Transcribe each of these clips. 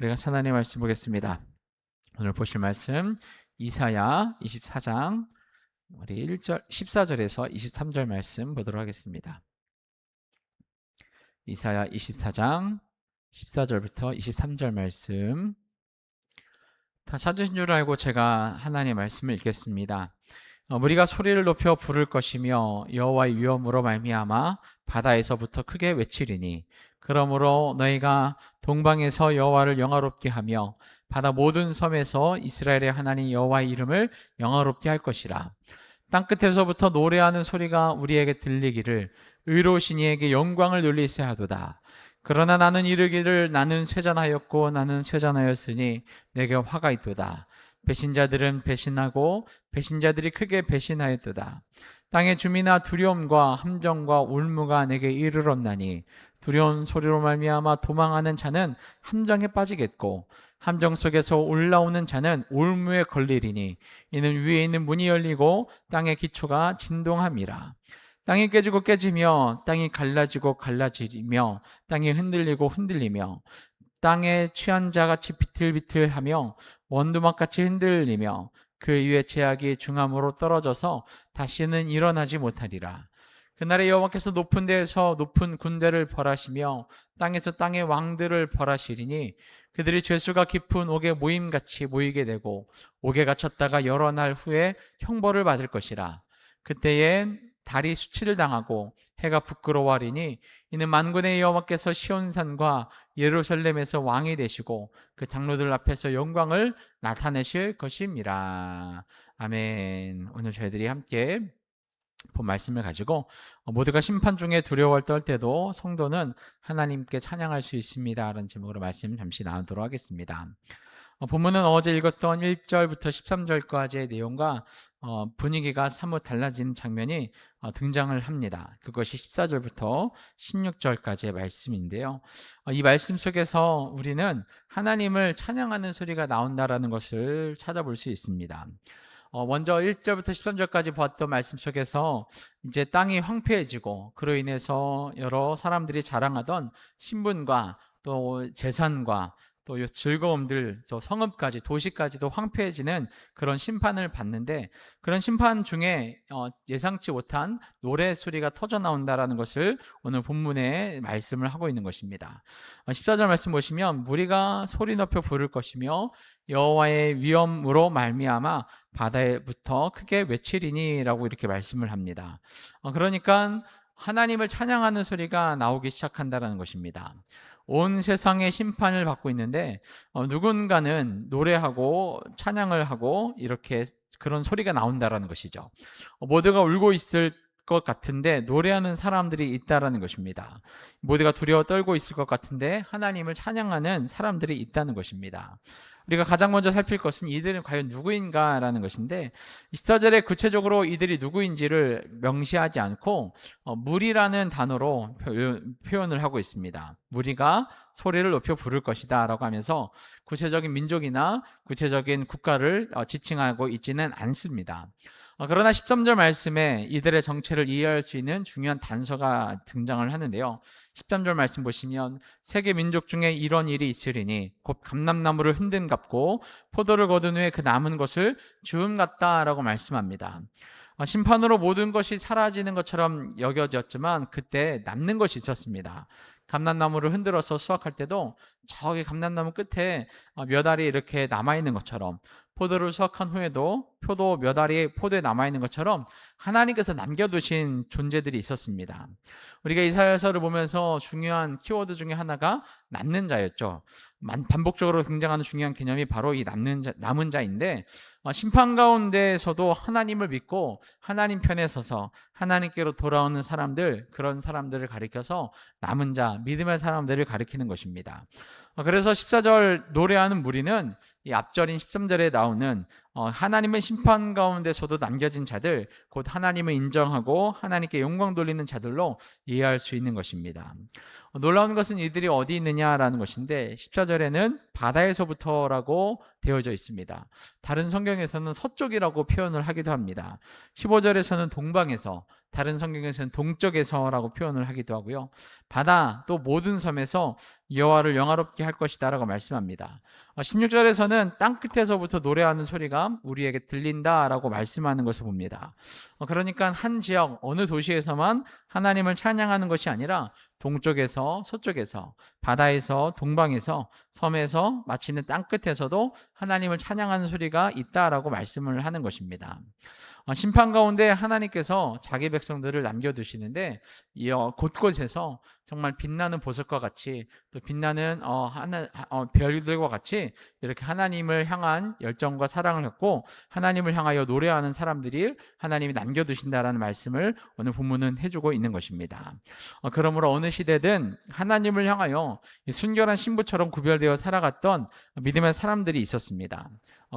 우리 같이 하나님의 말씀 보겠습니다. 오늘 보실 말씀 이사야 24장 우리 14절에서 23절 말씀 보도록 하겠습니다. 이사야 24장 14절부터 23절 말씀 다 찾으신 줄 알고 제가 하나님의 말씀을 읽겠습니다. 우리가 소리를 높여 부를 것이며 여호와의 위엄으로 말미암아 바다에서부터 크게 외치리니 그러므로 너희가 동방에서 여호와를 영화롭게 하며 바다 모든 섬에서 이스라엘의 하나님 여호와의 이름을 영화롭게 할 것이라. 땅끝에서부터 노래하는 소리가 우리에게 들리기를 의로우신 이에게 영광을 돌리세 하도다. 그러나 나는 이르기를 나는 쇠잔하였고 나는 쇠잔하였으니 내게 화가 있도다. 배신자들은 배신하고 배신자들이 크게 배신하였도다. 땅의 주민아 두려움과 함정과 울무가 내게 이르렀나니 두려운 소리로 말미암아 도망하는 자는 함정에 빠지겠고 함정 속에서 올라오는 자는 울무에 걸리리니 이는 위에 있는 문이 열리고 땅의 기초가 진동함이라. 땅이 깨지고 깨지며 땅이 갈라지고 갈라지며 땅이 흔들리고 흔들리며 땅에 취한 자같이 비틀비틀하며 원두막같이 흔들리며 그 위에 제약이 중함으로 떨어져서 다시는 일어나지 못하리라. 그날에 여호와께서 높은 데에서 높은 군대를 벌하시며 땅에서 땅의 왕들을 벌하시리니 그들이 죄수가 깊은 옥에 모임같이 모이게 되고 옥에 갇혔다가 여러 날 후에 형벌을 받을 것이라. 그때에 달이 수치를 당하고 해가 부끄러워하리니 이는 만군의 여호와께서 시온산과 예루살렘에서 왕이 되시고 그 장로들 앞에서 영광을 나타내실 것입니다. 아멘. 오늘 저희들이 함께 본 말씀을 가지고 모두가 심판 중에 두려워 떨 때도 성도는 하나님께 찬양할 수 있습니다 라는 제목으로 말씀 잠시 나누도록 하겠습니다. 본문은 어제 읽었던 1절부터 13절까지의 내용과 분위기가 사뭇 달라진 장면이 등장을 합니다. 그것이 14절부터 16절까지의 말씀인데요. 이 말씀 속에서 우리는 하나님을 찬양하는 소리가 나온다라는 것을 찾아볼 수 있습니다. 먼저 1절부터 13절까지 봤던 말씀 속에서 이제 땅이 황폐해지고 그로 인해서 여러 사람들이 자랑하던 신분과 또 재산과 또 즐거움들, 성읍까지 도시까지도 황폐해지는 그런 심판을 받는데 그런 심판 중에 예상치 못한 노래 소리가 터져 나온다라는 것을 오늘 본문에 말씀을 하고 있는 것입니다. 14절 말씀 보시면 무리가 소리 높여 부를 것이며 여호와의 위엄으로 말미암아 바다에부터 크게 외치리니 라고 이렇게 말씀을 합니다. 그러니까 하나님을 찬양하는 소리가 나오기 시작한다는 것입니다. 온 세상의 심판을 받고 있는데 누군가는 노래하고 찬양을 하고 이렇게 그런 소리가 나온다라는 것이죠. 모두가 울고 있을 것 같은데 노래하는 사람들이 있다라는 것입니다. 모두가 두려워 떨고 있을 것 같은데 하나님을 찬양하는 사람들이 있다는 것입니다. 우리가 가장 먼저 살필 것은 이들은 과연 누구인가라는 것인데 14절에 구체적으로 이들이 누구인지를 명시하지 않고 무리라는 단어로 표현을 하고 있습니다. 무리가 소리를 높여 부를 것이다 라고 하면서 구체적인 민족이나 구체적인 국가를 지칭하고 있지는 않습니다. 그러나 13절 말씀에 이들의 정체를 이해할 수 있는 중요한 단서가 등장을 하는데요. 13절 말씀 보시면 세계 민족 중에 이런 일이 있으리니 곧 감람나무를 흔든 같고 포도를 거둔 후에 그 남은 것을 주움 같다라고 말씀합니다. 심판으로 모든 것이 사라지는 것처럼 여겨졌지만 그때 남는 것이 있었습니다. 감람나무를 흔들어서 수확할 때도 저기 감람나무 끝에 몇 알이 이렇게 남아있는 것처럼 포도를 수확한 후에도 표도 몇 알이 포도에 남아있는 것처럼 하나님께서 남겨두신 존재들이 있었습니다. 우리가 이사야서를 보면서 중요한 키워드 중에 하나가 남는 자였죠. 반복적으로 등장하는 중요한 개념이 바로 이 남은 자인데 심판 가운데서도 하나님을 믿고 하나님 편에 서서 하나님께로 돌아오는 사람들, 그런 사람들을 가리켜서 남은 자, 믿음의 사람들을 가리키는 것입니다. 그래서 14절 노래하는 무리는 이 앞절인 13절에 나오는 하나님의 심판 가운데서도 남겨진 자들, 곧 하나님을 인정하고 하나님께 영광 돌리는 자들로 이해할 수 있는 것입니다. 놀라운 것은 이들이 어디 있느냐라는 것인데 14절에는 바다에서부터라고 되어져 있습니다. 다른 성경에서는 서쪽이라고 표현을 하기도 합니다. 15절에서는 동방에서, 다른 성경에서는 동쪽에서라고 표현을 하기도 하고요. 바다 또 모든 섬에서 여호와를 영화롭게 영화롭게 할 것이다 라고 말씀합니다. 16절에서는 땅끝에서부터 노래하는 소리가 우리에게 들린다라고 말씀하는 것을 봅니다. 그러니까 한 지역 어느 도시에서만 하나님을 찬양하는 것이 아니라 동쪽에서 서쪽에서 바다에서 동방에서 섬에서 마치는 땅끝에서도 하나님을 찬양하는 소리가 있다라고 말씀을 하는 것입니다. 심판 가운데 하나님께서 자기 백성들을 남겨두시는데 곳곳에서 정말 빛나는 보석과 같이 또 빛나는 별들과 같이 이렇게 하나님을 향한 열정과 사랑을 갖고 하나님을 향하여 노래하는 사람들이 하나님이 남겨두신다라는 말씀을 오늘 본문은 해주고 있는 것입니다. 그러므로 어느 시대든 하나님을 향하여 순결한 신부처럼 구별되어 살아갔던 믿음의 사람들이 있었습니다.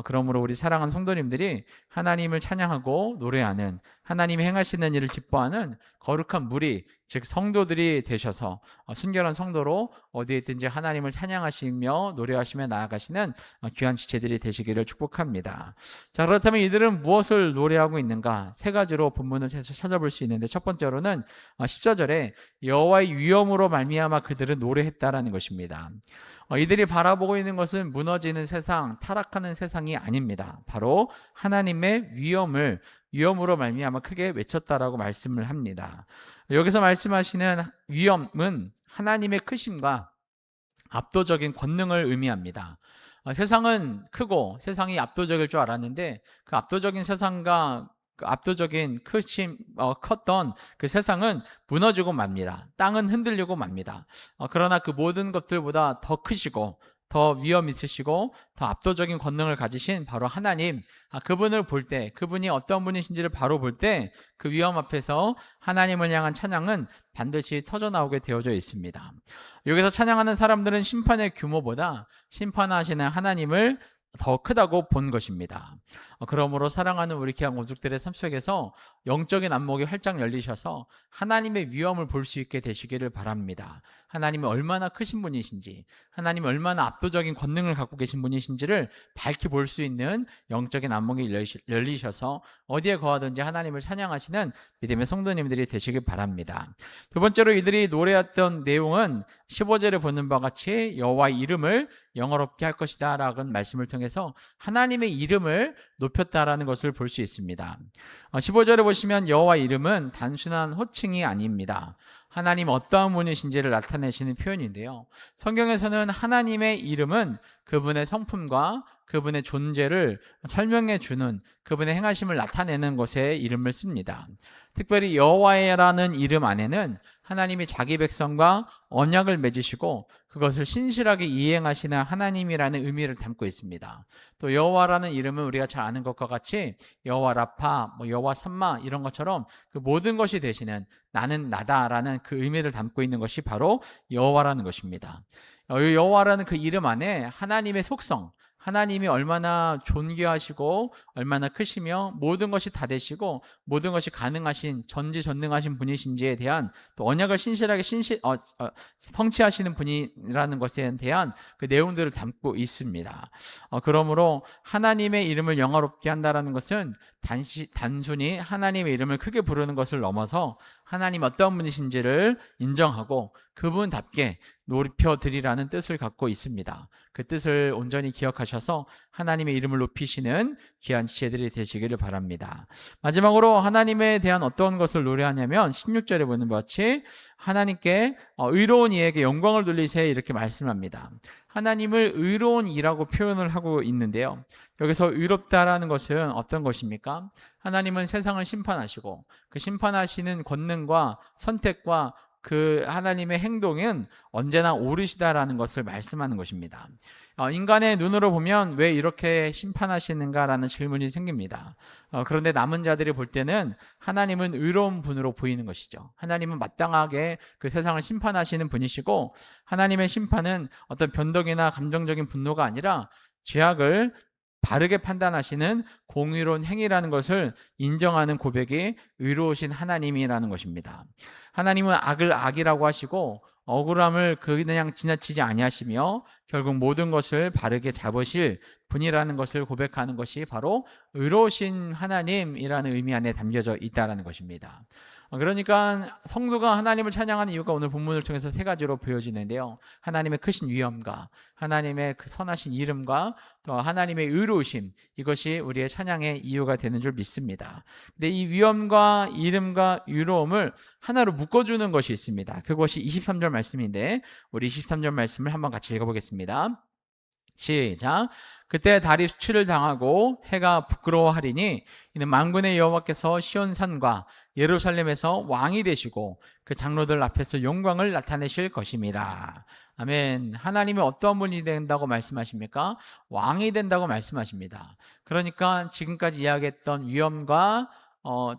그러므로 우리 사랑하는 성도님들이 하나님을 찬양하고 노래하는, 하나님이 행하시는 일을 기뻐하는 거룩한 무리, 즉 성도들이 되셔서 순결한 성도로 어디에 있든지 하나님을 찬양하시며 노래하시며 나아가시는 귀한 지체들이 되시기를 축복합니다. 자, 그렇다면 이들은 무엇을 노래하고 있는가? 세 가지로 본문을 찾아볼 수 있는데, 첫 번째로는 14절에 여호와의 위엄으로 말미암아 그들은 노래했다라는 것입니다. 이들이 바라보고 있는 것은 무너지는 세상, 타락하는 세상이 아닙니다. 바로 하나님의 위엄으로 말미암아 크게 외쳤다라고 말씀을 합니다. 여기서 말씀하시는 위엄은 하나님의 크심과 압도적인 권능을 의미합니다. 세상은 크고 세상이 압도적일 줄 알았는데 그 압도적인 세상과 그 압도적인 컸던 그 세상은 무너지고 맙니다. 땅은 흔들리고 맙니다. 그러나 그 모든 것들보다 더 크시고 더 위엄 있으시고 더 압도적인 권능을 가지신 바로 하나님, 그분을 볼 때, 그분이 어떤 분이신지를 바로 볼 때 그 위엄 앞에서 하나님을 향한 찬양은 반드시 터져나오게 되어져 있습니다. 여기서 찬양하는 사람들은 심판의 규모보다 심판하시는 하나님을 더 크다고 본 것입니다. 그러므로 사랑하는 우리 귀한 원숙들의 삶 속에서 영적인 안목이 활짝 열리셔서 하나님의 위엄을 볼 수 있게 되시기를 바랍니다. 하나님이 얼마나 크신 분이신지, 하나님이 얼마나 압도적인 권능을 갖고 계신 분이신지를 밝히 볼 수 있는 영적인 안목이 열리셔서 어디에 거하든지 하나님을 찬양하시는 믿음의 성도님들이 되시길 바랍니다. 두 번째로 이들이 노래했던 내용은 15절에 보는 바와 같이 여호와의 이름을 영화롭게 할 것이다 라는 말씀을 통해서 하나님의 이름을 높였다라는 것을 볼 수 있습니다. 15절에 보시면 여호와의 이름은 단순한 호칭이 아닙니다. 하나님 어떠한 분이신지를 나타내시는 표현인데요. 성경에서는 하나님의 이름은 그분의 성품과 그분의 존재를 설명해 주는, 그분의 행하심을 나타내는 것에 이름을 씁니다. 특별히 여호와라는 이름 안에는 하나님이 자기 백성과 언약을 맺으시고 그것을 신실하게 이행하시는 하나님이라는 의미를 담고 있습니다. 또 여호와라는 이름은 우리가 잘 아는 것과 같이 여호와 라파, 여호와 삼마 이런 것처럼 그 모든 것이 되시는 나는 나다라는 그 의미를 담고 있는 것이 바로 여호와라는 것입니다. 여호와라는 그 이름 안에 하나님의 속성, 하나님이 얼마나 존귀하시고 얼마나 크시며 모든 것이 다 되시고 모든 것이 가능하신 전지전능하신 분이신지에 대한 또 언약을 신실하게 성취하시는 분이라는 것에 대한 그 내용들을 담고 있습니다. 그러므로 하나님의 이름을 영화롭게 한다는 것은 단순히 하나님의 이름을 크게 부르는 것을 넘어서 하나님 어떤 분이신지를 인정하고 그분답게 높여드리라는 뜻을 갖고 있습니다. 그 뜻을 온전히 기억하셔서 하나님의 이름을 높이시는 귀한 지체들이 되시기를 바랍니다. 마지막으로 하나님에 대한 어떤 것을 노래하냐면 16절에 보는 것 같이 하나님께 의로운 이에게 영광을 돌리세 이렇게 말씀합니다. 하나님을 의로운 이라고 표현을 하고 있는데요. 여기서 의롭다라는 것은 어떤 것입니까? 하나님은 세상을 심판하시고 그 심판하시는 권능과 선택과 그 하나님의 행동은 언제나 옳으시다라는 것을 말씀하는 것입니다. 인간의 눈으로 보면 왜 이렇게 심판하시는가라는 질문이 생깁니다. 그런데 남은 자들이 볼 때는 하나님은 의로운 분으로 보이는 것이죠. 하나님은 마땅하게 그 세상을 심판하시는 분이시고 하나님의 심판은 어떤 변덕이나 감정적인 분노가 아니라 죄악을 바르게 판단하시는 공의로운 행위라는 것을 인정하는 고백이 의로우신 하나님이라는 것입니다. 하나님은 악을 악이라고 하시고 억울함을 그냥 지나치지 아니하시며 결국 모든 것을 바르게 잡으실 분이라는 것을 고백하는 것이 바로 의로우신 하나님이라는 의미 안에 담겨져 있다는 것입니다. 그러니까 성도가 하나님을 찬양하는 이유가 오늘 본문을 통해서 세 가지로 보여지는데요. 하나님의 크신 위엄과 하나님의 그 선하신 이름과 또 하나님의 의로우심, 이것이 우리의 찬양의 이유가 되는 줄 믿습니다. 근데 이 위엄과 이름과 의로움을 하나로 묶어주는 것이 있습니다. 그것이 23절 말씀인데 우리 23절 말씀을 한번 같이 읽어보겠습니다. 시작. 그때 달이 수치를 당하고 해가 부끄러워하리니 이는 만군의 여호와께서 시온산과 예루살렘에서 왕이 되시고 그 장로들 앞에서 영광을 나타내실 것임이라. 아멘. 하나님이 어떤 분이 된다고 말씀하십니까? 왕이 된다고 말씀하십니다. 그러니까 지금까지 이야기했던 위엄과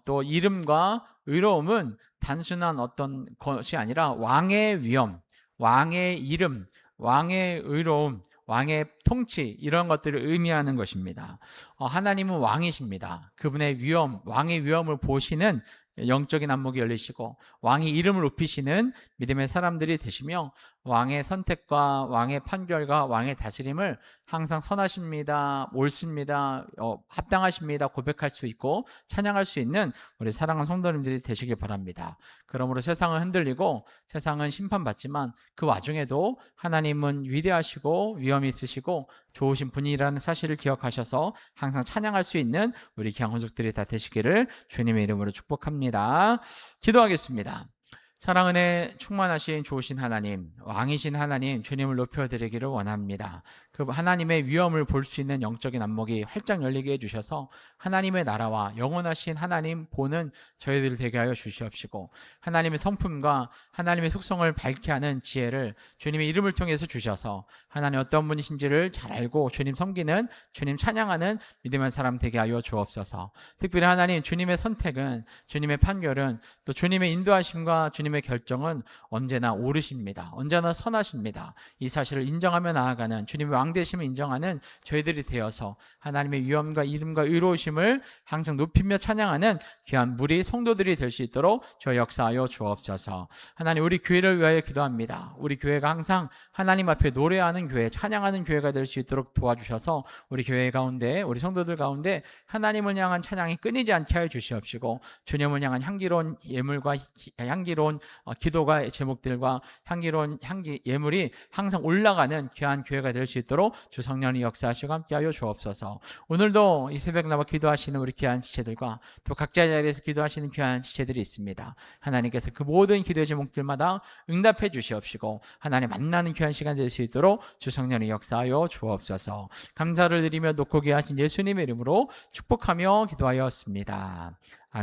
또 이름과 의로움은 단순한 어떤 것이 아니라 왕의 위엄, 왕의 이름, 왕의 의로움, 왕의 통치, 이런 것들을 의미하는 것입니다. 하나님은 왕이십니다. 그분의 위엄, 왕의 위엄을 보시는 영적인 안목이 열리시고 왕의 이름을 높이시는 믿음의 사람들이 되시며 왕의 선택과 왕의 판결과 왕의 다스림을 항상 선하십니다, 옳습니다, 합당하십니다 고백할 수 있고 찬양할 수 있는 우리 사랑하는 성도님들이 되시길 바랍니다. 그러므로 세상은 흔들리고 세상은 심판받지만 그 와중에도 하나님은 위대하시고 위엄이 있으시고 좋으신 분이라는 사실을 기억하셔서 항상 찬양할 수 있는 우리 경원족들이 다 되시기를 주님의 이름으로 축복합니다. 기도하겠습니다. 사랑 은혜 충만하신 좋으신 하나님, 왕이신 하나님, 주님을 높여드리기를 원합니다. 그 하나님의 위엄을 볼 수 있는 영적인 안목이 활짝 열리게 해주셔서 하나님의 나라와 영원하신 하나님 보는 저희들 되게 하여 주시옵시고 하나님의 성품과 하나님의 속성을 밝게 하는 지혜를 주님의 이름을 통해서 주셔서 하나님 어떤 분이신지를 잘 알고 주님 섬기는, 주님 찬양하는 믿음의 사람 되게 하여 주옵소서. 특별히 하나님, 주님의 선택은, 주님의 판결은, 또 주님의 인도하심과 주님의 결정은 언제나 옳으십니다. 언제나 선하십니다. 이 사실을 인정하며 나아가는, 주님의 왕되심을 인정하는 저희들이 되어서 하나님의 위엄과 이름과 의로우심을 항상 높이며 찬양하는 귀한 무리 성도들이 될 수 있도록 저 역사하여 주옵소서. 하나님, 우리 교회를 위하여 기도합니다. 우리 교회가 항상 하나님 앞에 노래하는 교회, 찬양하는 교회가 될 수 있도록 도와주셔서 우리 교회 가운데, 우리 성도들 가운데 하나님을 향한 찬양이 끊이지 않게 하여 주시옵시고 주님을 향한 향기로운 예물과 향기로운 기도가 제목들과 향기로운 예물이 항상 올라가는 귀한 교회가 될 수 있도록 주 성령이 역사하시고 함께하여 주옵소서. 오늘도 이 새벽 나와 기도하시는 우리 귀한 지체들과 또 각자 자리에서 기도하시는 귀한 지체들이 있습니다. 하나님께서 그 모든 기도의 제목들마다 응답해 주시옵시고 하나님 만나는 귀한 시간 될 수 있도록 주 성령이 역사하여 주옵소서. 감사를 드리며 높고 귀하신 예수님의 이름으로 축복하며 기도하였습니다. 아멘.